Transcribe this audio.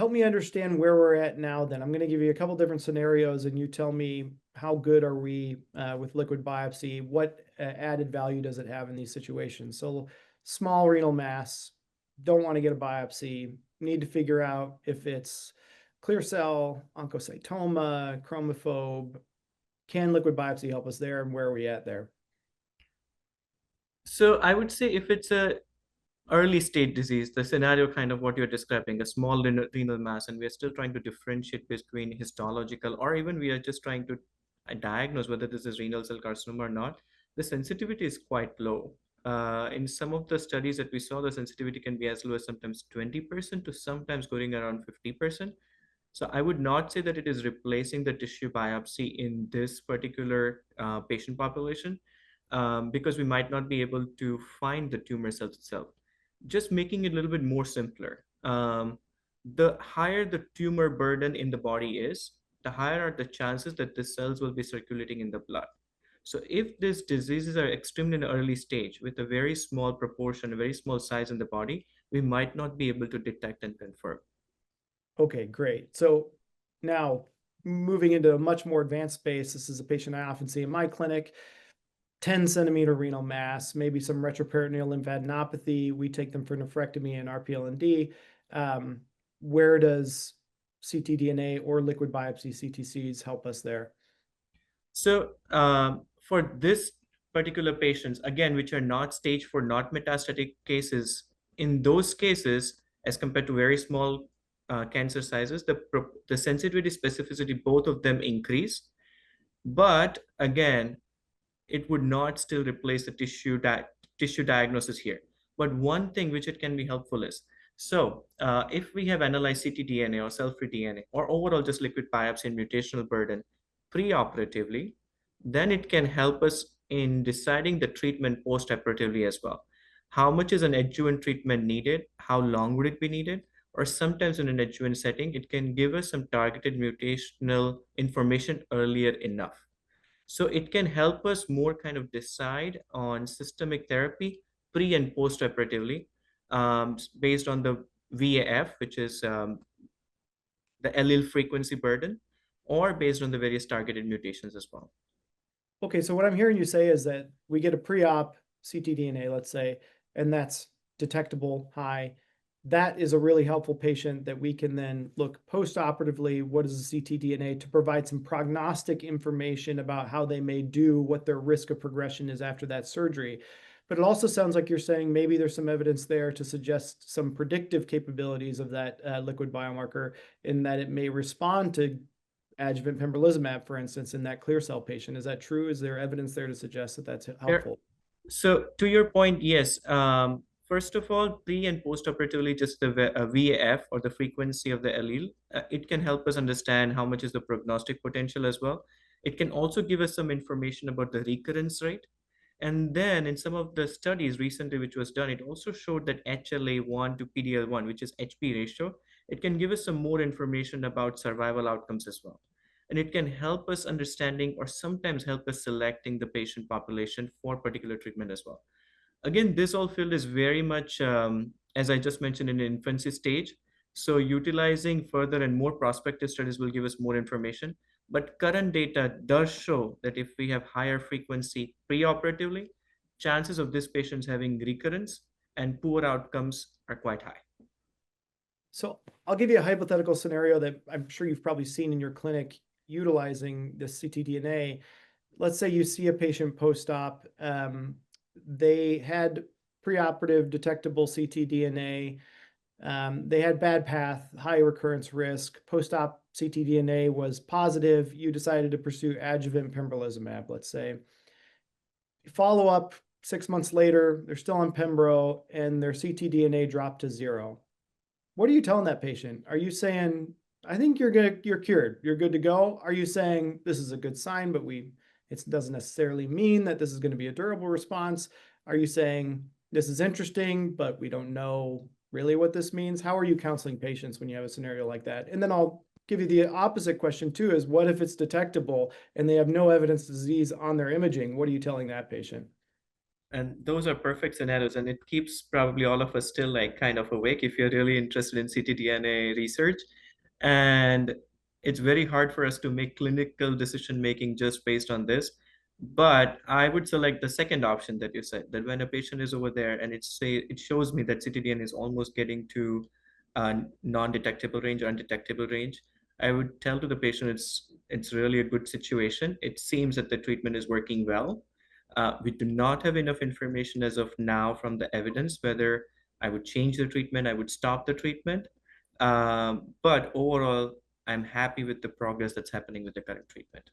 help me understand where we're at now then. I'm going to give you a couple different scenarios and you tell me how good are we with liquid biopsy? What added value does it have in these situations? So small renal mass, don't want to get a biopsy, need to figure out if it's clear cell, oncocytoma, chromophobe. Can liquid biopsy help us there, and where are we at there? So I would say if it's a early stage disease, the scenario kind of what you're describing, a small renal mass, and we're still trying to differentiate between histological, or even we are just trying to diagnose whether this is renal cell carcinoma or not, the sensitivity is quite low. In some of the studies that we saw, the sensitivity can be as low as sometimes 20% to sometimes going around 50%. So I would not say that it is replacing the tissue biopsy in this particular patient population, because we might not be able to find the tumor cells itself. Just making it a little bit more simpler. The higher the tumor burden in the body is, the higher are the chances that the cells will be circulating in the blood. So if these diseases are extremely in an early stage with a very small proportion, a very small size in the body, we might not be able to detect and confirm. Okay, great. So now moving into a much more advanced space, this is a patient I often see in my clinic, 10-centimeter renal mass, maybe some retroperitoneal lymphadenopathy. We take them for nephrectomy and RPL&D. Where does ctDNA or liquid biopsy CTCs help us there? So for this particular patients, again, which are not stage 4, not metastatic cases, in those cases, as compared to very small cancer sizes, the sensitivity, specificity, both of them increase. But again, it would not still replace the tissue diagnosis here. But one thing which it can be helpful is, so if we have analyzed ctDNA or cell-free DNA or overall just liquid biopsy and mutational burden preoperatively, then it can help us in deciding the treatment post-operatively as well. How much is an adjuvant treatment needed? How long would it be needed? Or sometimes in an adjuvant setting, it can give us some targeted mutational information earlier enough. So it can help us more kind of decide on systemic therapy pre and post operatively, based on the VAF, which is the allele frequency burden, or based on the various targeted mutations as well. Okay, so what I'm hearing you say is that we get a pre-op ctDNA, let's say, and that's detectable high. That is a really helpful patient that we can then look post-operatively, what is the ctDNA, to provide some prognostic information about how they may do, what their risk of progression is after that surgery. But it also sounds like you're saying maybe there's some evidence there to suggest some predictive capabilities of that liquid biomarker, in that it may respond to adjuvant pembrolizumab, for instance, in that clear cell patient. Is that true? Is there evidence there to suggest that that's helpful? So to your point, yes. First of all, pre and post-operatively, just the VAF or the frequency of the allele, it can help us understand how much is the prognostic potential as well. It can also give us some information about the recurrence rate. And then in some of the studies recently, which was done, it also showed that HLA1 to PDL1, which is HP ratio, it can give us some more information about survival outcomes as well. And it can help us understanding or sometimes help us selecting the patient population for particular treatment as well. Again, this all field is very much, as I just mentioned, in the infancy stage. So utilizing further and more prospective studies will give us more information. But current data does show that if we have higher frequency preoperatively, chances of this patients having recurrence and poor outcomes are quite high. So I'll give you a hypothetical scenario that I'm sure you've probably seen in your clinic utilizing this ctDNA. Let's say you see a patient post-op. They had preoperative detectable ctDNA. They had bad path, high recurrence risk. Post-op ctDNA was positive. You decided to pursue adjuvant pembrolizumab, let's say. Follow up 6 months later, they're still on pembro and their ctDNA dropped to 0. What are you telling that patient? Are you saying, I think you're cured, you're good to go? Are you saying this is a good sign, but it doesn't necessarily mean that this is going to be a durable response? Are you saying this is interesting, but we don't know really what this means? How are you counseling patients when you have a scenario like that? And then I'll give you the opposite question too, is what if it's detectable and they have no evidence of disease on their imaging? What are you telling that patient? And those are perfect scenarios, and it keeps probably all of us still like kind of awake if you're really interested in ctDNA research. And it's very hard for us to make clinical decision making just based on this. But I would select the second option that you said, that when a patient is over there and it shows me that ctDNA is almost getting to non-detectable range or undetectable range, I would tell to the patient it's really a good situation. It seems that the treatment is working well. We do not have enough information as of now from the evidence whether I would change the treatment, I would stop the treatment. But overall, I'm happy with the progress that's happening with the current treatment.